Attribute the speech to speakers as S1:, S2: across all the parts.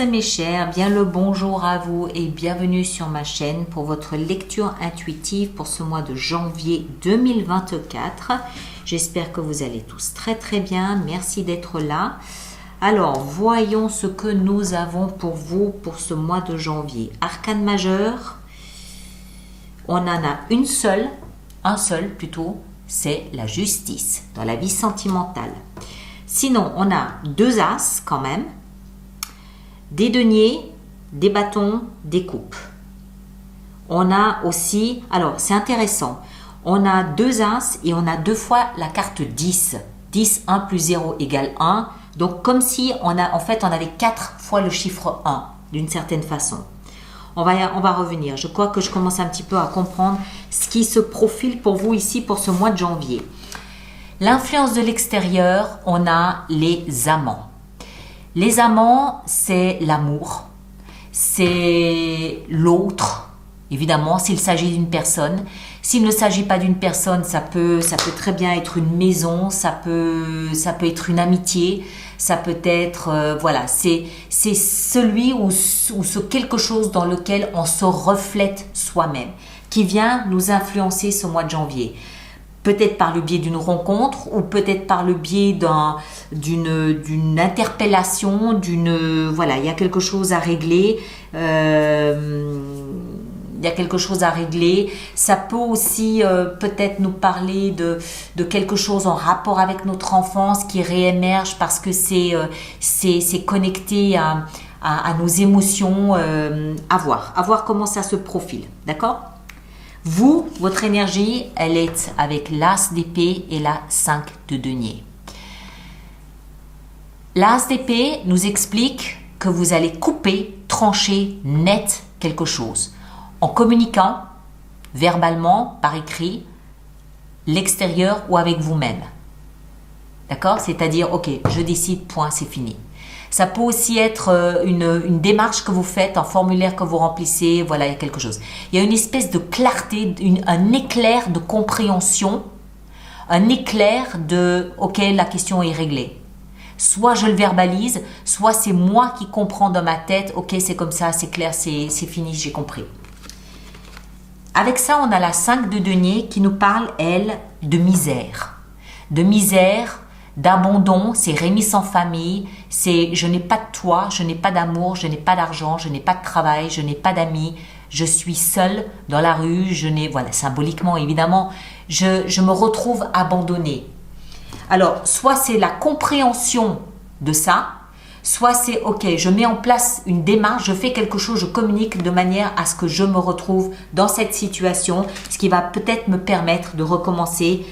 S1: mes chers, bien le bonjour à vous et bienvenue sur ma chaîne pour votre lecture intuitive pour ce mois de janvier 2024. J'espère que vous allez tous très très bien, merci d'être là. Alors, voyons ce que nous avons pour vous pour ce mois de janvier. Arcane majeur, on en a un seul plutôt, c'est la justice dans la vie sentimentale. Sinon, on a deux as quand même, des deniers, des bâtons, des coupes. On a aussi, alors c'est intéressant, on a deux as et on a deux fois la carte 10. 10, 1 plus 0 égale 1. Donc comme si on avait 4 fois le chiffre 1 d'une certaine façon. On va revenir. Je crois que je commence un petit peu à comprendre ce qui se profile pour vous ici pour ce mois de janvier. L'influence de l'extérieur, on a les amants. Les amants, c'est l'amour, c'est l'autre, évidemment, s'il s'agit d'une personne. S'il ne s'agit pas d'une personne, ça peut très bien être une maison, ça peut être une amitié, ça peut être, voilà, c'est celui ou ce quelque chose dans lequel on se reflète soi-même, qui vient nous influencer ce mois de janvier. Peut-être par le biais d'une rencontre ou peut-être par le biais d'une interpellation, voilà, il y a quelque chose à régler. Ça peut aussi peut-être nous parler de quelque chose en rapport avec notre enfance qui réémerge parce que c'est connecté à nos émotions. À voir comment ça se profile, d'accord ? Vous, votre énergie, elle est avec l'as d'épée et la 5 de denier. L'as d'épée nous explique que vous allez couper, trancher net quelque chose en communiquant verbalement, par écrit, l'extérieur ou avec vous-même. D'accord ? C'est-à-dire, ok, je décide, point, c'est fini. Ça peut aussi être une démarche que vous faites, un formulaire que vous remplissez, voilà, il y a quelque chose. Il y a une espèce de clarté, un éclair de compréhension, un éclair de « ok, la question est réglée ». Soit je le verbalise, soit c'est moi qui comprends dans ma tête « ok, c'est comme ça, c'est clair, c'est fini, j'ai compris ». Avec ça, on a la 5 de denier qui nous parle, elle, de misère. De misère, d'abandon, c'est Rémi sans famille, c'est je n'ai pas de toit, je n'ai pas d'amour, je n'ai pas d'argent, je n'ai pas de travail, je n'ai pas d'amis, je suis seule dans la rue, voilà, symboliquement évidemment, je me retrouve abandonnée. Alors, soit c'est la compréhension de ça, soit c'est ok, je mets en place une démarche, je fais quelque chose, je communique de manière à ce que je me retrouve dans cette situation, ce qui va peut-être me permettre de recommencer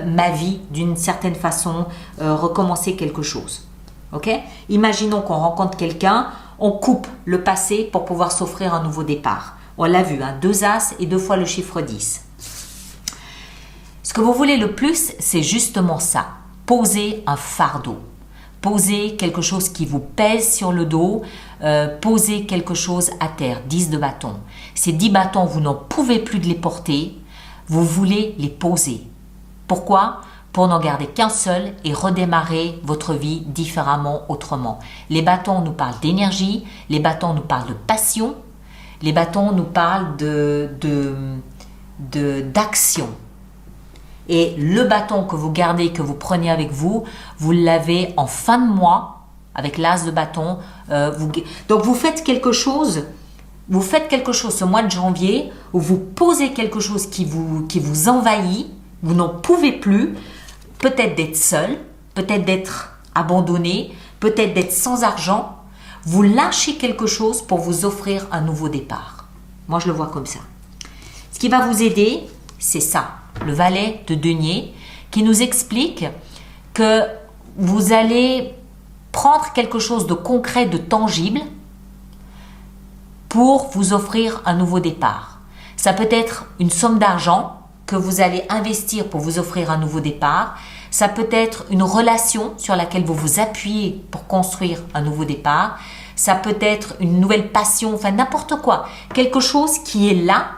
S1: ma vie d'une certaine façon, recommencer quelque chose. Ok ? Imaginons qu'on rencontre quelqu'un, on coupe le passé pour pouvoir s'offrir un nouveau départ. On l'a vu, hein, 2 as et 2 fois le chiffre 10. Ce que vous voulez le plus, c'est justement ça, poser un fardeau. Posez quelque chose qui vous pèse sur le dos, posez quelque chose à terre, 10 de bâton. Ces 10 bâtons, vous n'en pouvez plus de les porter, vous voulez les poser. Pourquoi ? Pour n'en garder qu'un seul et redémarrer votre vie différemment, autrement. Les bâtons nous parlent d'énergie, les bâtons nous parlent de passion, les bâtons nous parlent d'action. Et le bâton que vous gardez, que vous prenez avec vous, vous l'avez en fin de mois avec l'as de bâton. Donc vous faites quelque chose ce mois de janvier où vous posez quelque chose qui vous envahit, vous n'en pouvez plus, peut-être d'être seul, peut-être d'être abandonné, peut-être d'être sans argent. Vous lâchez quelque chose pour vous offrir un nouveau départ. Moi je le vois comme ça. Ce qui va vous aider, c'est ça. Le valet de denier qui nous explique que vous allez prendre quelque chose de concret, de tangible pour vous offrir un nouveau départ. Ça peut être une somme d'argent que vous allez investir pour vous offrir un nouveau départ. Ça peut être une relation sur laquelle vous vous appuyez pour construire un nouveau départ. Ça peut être une nouvelle passion, enfin n'importe quoi. Quelque chose qui est là,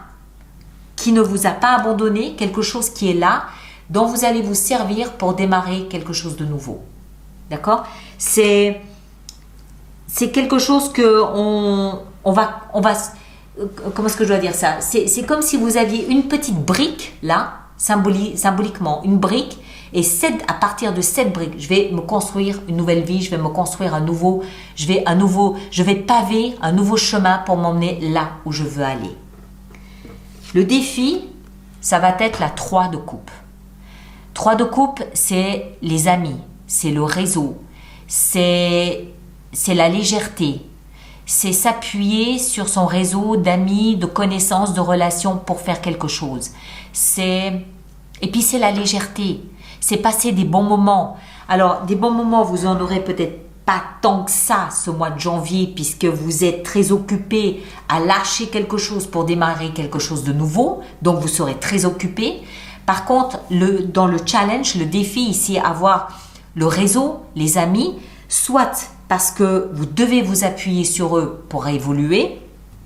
S1: qui ne vous a pas abandonné, quelque chose qui est là, dont vous allez vous servir pour démarrer quelque chose de nouveau. D'accord ? C'est c'est quelque chose que on va, comment est-ce que je dois dire ça? C'est comme si vous aviez une petite brique là, symboliquement, une brique, et à partir de cette brique, je vais me construire une nouvelle vie, je vais me construire je vais paver un nouveau chemin pour m'emmener là où je veux aller. Le défi, ça va être la 3 de coupe. 3 de coupe, c'est les amis, c'est le réseau, c'est la légèreté, c'est s'appuyer sur son réseau d'amis, de connaissances, de relations pour faire quelque chose. Et puis c'est la légèreté, c'est passer des bons moments. Alors, des bons moments, vous en aurez peut-être pas tant que ça ce mois de janvier, puisque vous êtes très occupé à lâcher quelque chose pour démarrer quelque chose de nouveau, donc vous serez très occupé. Par contre, dans le challenge, le défi ici, avoir le réseau, les amis, soit parce que vous devez vous appuyer sur eux pour évoluer,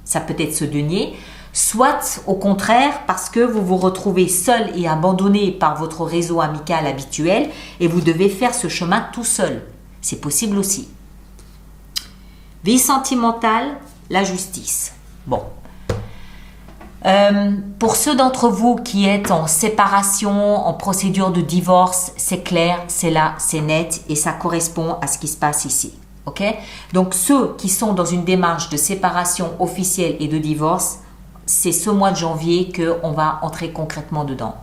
S1: ça peut être ce denier, soit au contraire parce que vous vous retrouvez seul et abandonné par votre réseau amical habituel et vous devez faire ce chemin tout seul. C'est possible aussi. Vie sentimentale, la justice. Bon. Pour ceux d'entre vous qui êtes en séparation, en procédure de divorce, c'est clair, c'est là, c'est net et ça correspond à ce qui se passe ici. Ok? Donc ceux qui sont dans une démarche de séparation officielle et de divorce, c'est ce mois de janvier qu'on va entrer concrètement dedans.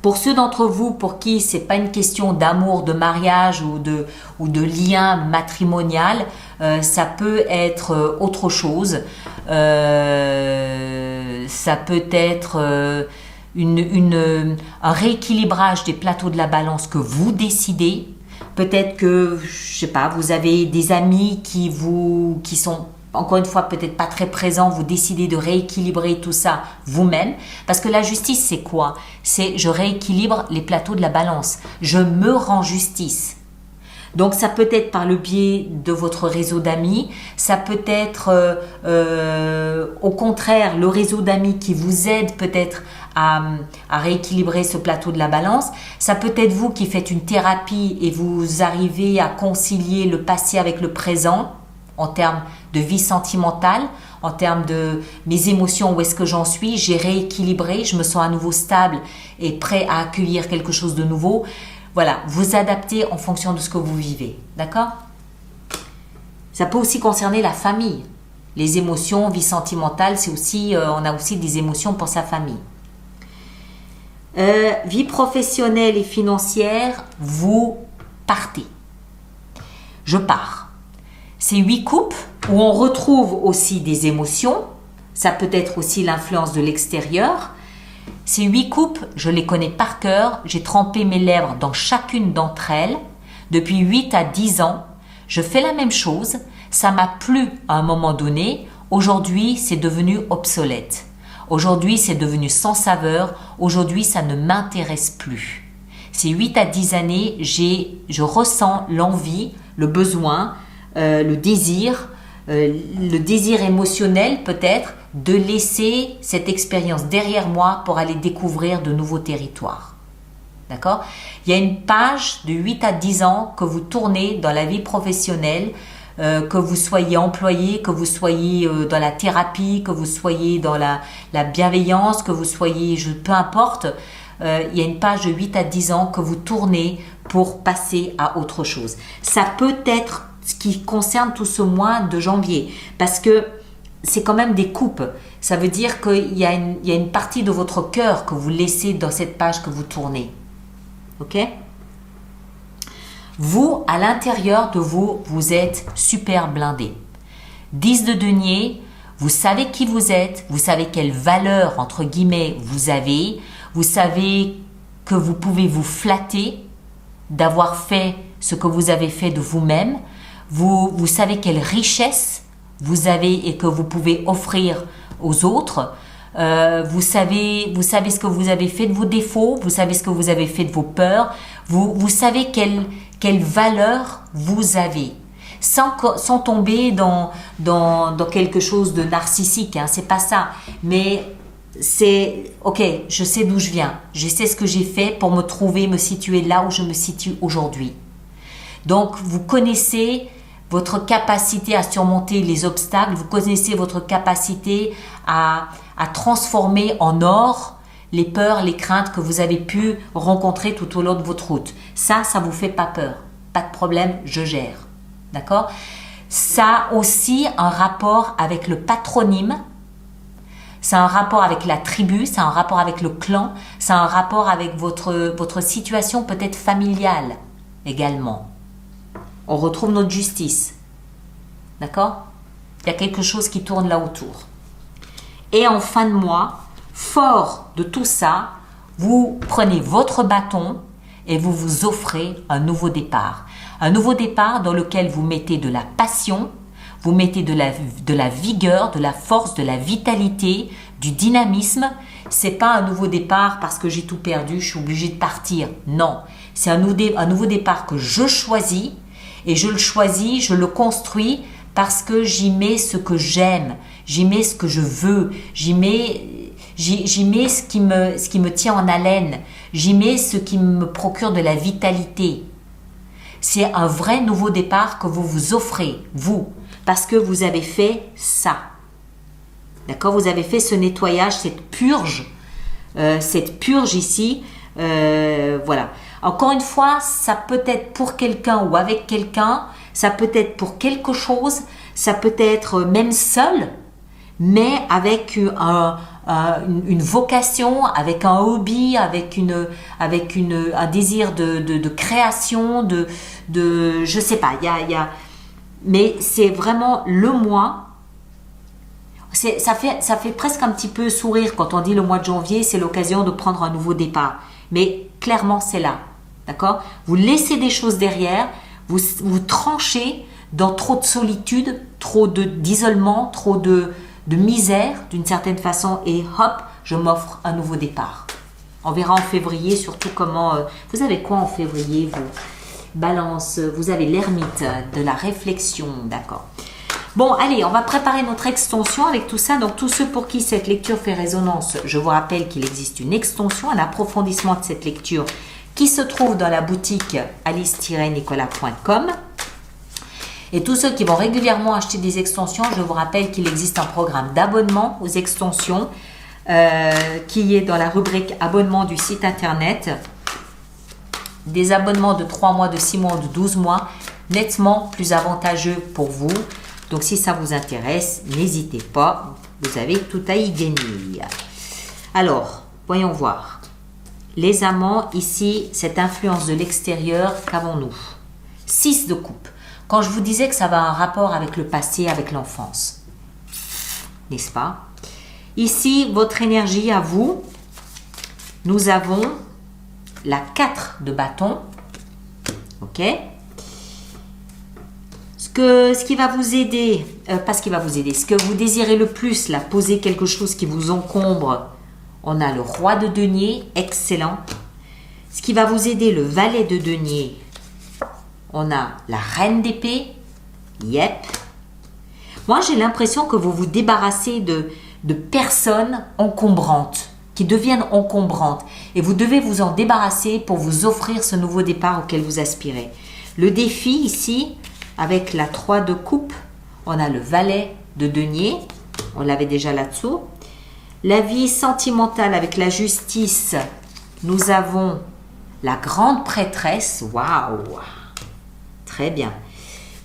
S1: Pour ceux d'entre vous pour qui c'est pas une question d'amour, de mariage ou de lien matrimonial, ça peut être autre chose. Ça peut être un rééquilibrage des plateaux de la balance que vous décidez. Peut-être que, je sais pas, vous avez des amis qui sont encore une fois peut-être pas très présents, vous décidez de rééquilibrer tout ça vous-même. Parce que la justice, c'est quoi? C'est je rééquilibre les plateaux de la balance. Je me rends justice. Donc ça peut être par le biais de votre réseau d'amis, ça peut être au contraire le réseau d'amis qui vous aide peut-être à rééquilibrer ce plateau de la balance. Ça peut être vous qui faites une thérapie et vous arrivez à concilier le passé avec le présent en termes de vie sentimentale, en termes de mes émotions, où est-ce que j'en suis, j'ai rééquilibré, je me sens à nouveau stable et prêt à accueillir quelque chose de nouveau. Voilà, vous adaptez en fonction de ce que vous vivez, d'accord? Ça peut aussi concerner la famille. Les émotions, vie sentimentale, c'est aussi, on a aussi des émotions pour sa famille. Vie professionnelle et financière, vous partez. Je pars. C'est 8 coupes où on retrouve aussi des émotions. Ça peut être aussi l'influence de l'extérieur. Ces 8 coupes, je les connais par cœur. J'ai trempé mes lèvres dans chacune d'entre elles. Depuis 8 à 10 ans, je fais la même chose. Ça m'a plu à un moment donné. Aujourd'hui, c'est devenu obsolète. Aujourd'hui, c'est devenu sans saveur. Aujourd'hui, ça ne m'intéresse plus. Ces 8 à 10 années, je ressens l'envie, le besoin, le désir émotionnel peut-être de laisser cette expérience derrière moi pour aller découvrir de nouveaux territoires. D'accord? Il y a une page de 8 à 10 ans que vous tournez dans la vie professionnelle, que vous soyez employé, que vous soyez dans la thérapie, que vous soyez dans la bienveillance, que vous soyez, peu importe, il y a une page de 8 à 10 ans que vous tournez pour passer à autre chose. Ça peut être ce qui concerne tout ce mois de janvier, parce que c'est quand même des coupes. Ça veut dire qu'il y a une partie de votre cœur que vous laissez dans cette page que vous tournez. Ok? Vous, à l'intérieur de vous, vous êtes super blindé. 10 de denier, vous savez qui vous êtes, vous savez quelle valeur, entre guillemets, vous avez, vous savez que vous pouvez vous flatter d'avoir fait ce que vous avez fait de vous-même. Vous savez quelle richesse vous avez et que vous pouvez offrir aux autres. Vous savez ce que vous avez fait de vos défauts, vous savez ce que vous avez fait de vos peurs. Vous savez quelle valeur vous avez. Sans tomber dans quelque chose de narcissique, hein, c'est pas ça. Mais c'est, ok, je sais d'où je viens. Je sais ce que j'ai fait pour me situer là où je me situe aujourd'hui. Donc, vous connaissez votre capacité à surmonter les obstacles, vous connaissez votre capacité à transformer en or les peurs, les craintes que vous avez pu rencontrer tout au long de votre route. Ça vous fait pas peur. Pas de problème, je gère. D'accord? Ça a aussi un rapport avec le patronyme. C'est un rapport avec la tribu, c'est un rapport avec le clan, c'est un rapport avec votre situation peut-être familiale également. On retrouve notre justice. D'accord? Il y a quelque chose qui tourne là autour. Et en fin de mois, fort de tout ça, vous prenez votre bâton et vous vous offrez un nouveau départ. Un nouveau départ dans lequel vous mettez de la passion, vous mettez de la vigueur, de la force, de la vitalité, du dynamisme. C'est pas un nouveau départ parce que j'ai tout perdu, je suis obligé de partir. Non, c'est un nouveau départ que je choisis et je le choisis, je le construis parce que j'y mets ce que j'aime, j'y mets ce que je veux, j'y mets ce qui me tient en haleine, j'y mets ce qui me procure de la vitalité. C'est un vrai nouveau départ que vous vous offrez, vous, parce que vous avez fait ça. D'accord? Vous avez fait ce nettoyage, cette purge ici. Voilà. Encore une fois, ça peut être pour quelqu'un ou avec quelqu'un, ça peut être pour quelque chose, ça peut être même seul, mais avec une vocation, avec un hobby, avec un désir de création, je sais pas, mais c'est vraiment le mois. Ça fait presque un petit peu sourire quand on dit le mois de janvier, c'est l'occasion de prendre un nouveau départ. Mais clairement, c'est là. D'accord? Vous laissez des choses derrière, vous tranchez dans trop de solitude, trop d'isolement, trop de misère d'une certaine façon et hop, je m'offre un nouveau départ. On verra en février surtout comment... vous avez quoi en février, vous? Balance, vous avez l'ermite, de la réflexion, d'accord. Bon, allez, on va préparer notre extension avec tout ça. Donc, tous ceux pour qui cette lecture fait résonance, je vous rappelle qu'il existe une extension, un approfondissement de cette lecture qui se trouve dans la boutique alice-nicolas.com. Et tous ceux qui vont régulièrement acheter des extensions, je vous rappelle qu'il existe un programme d'abonnement aux extensions qui est dans la rubrique abonnement du site internet. Des abonnements de 3 mois, de 6 mois ou de 12 mois, nettement plus avantageux pour vous. Donc, si ça vous intéresse, n'hésitez pas, vous avez tout à y gagner. Alors, voyons voir. Les amants, ici, cette influence de l'extérieur, qu'avons-nous? 6 de coupe. Quand je vous disais que ça va un rapport avec le passé, avec l'enfance, n'est-ce pas? Ici, votre énergie à vous, nous avons la 4 de bâton, ok? Ce qui va vous aider, pas ce qui va vous aider, ce que vous désirez le plus, là, poser quelque chose qui vous encombre, on a le roi de denier, excellent. Ce qui va vous aider, le valet de denier, on a la reine d'épée, yep. Moi, j'ai l'impression que vous vous débarrassez de personnes encombrantes, qui deviennent encombrantes. Et vous devez vous en débarrasser pour vous offrir ce nouveau départ auquel vous aspirez. Le défi ici, avec la 3 de coupe, on a le valet de denier, on l'avait déjà là-dessous. La vie sentimentale avec la justice, nous avons la grande prêtresse, waouh, très bien.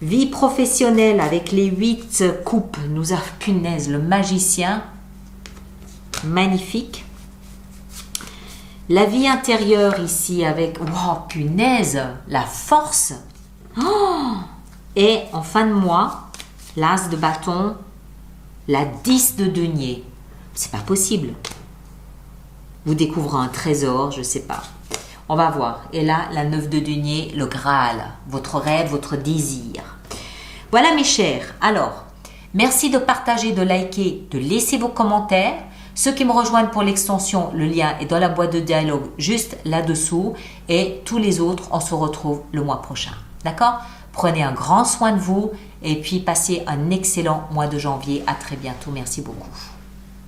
S1: Vie professionnelle avec les 8 coupes, nous avons, punaise, le magicien, magnifique. La vie intérieure ici avec, wow, punaise, la force. Oh! Et en fin de mois, l'as de bâton, la 10 de denier. C'est pas possible. Vous découvrez un trésor, je sais pas. On va voir. Et là, la 9 de denier, le Graal, votre rêve, votre désir. Voilà mes chers. Alors, merci de partager, de liker, de laisser vos commentaires. Ceux qui me rejoignent pour l'extension, le lien est dans la boîte de dialogue juste là-dessous. Et tous les autres, on se retrouve le mois prochain. D'accord? Prenez un grand soin de vous et puis passez un excellent mois de janvier. À très bientôt. Merci beaucoup.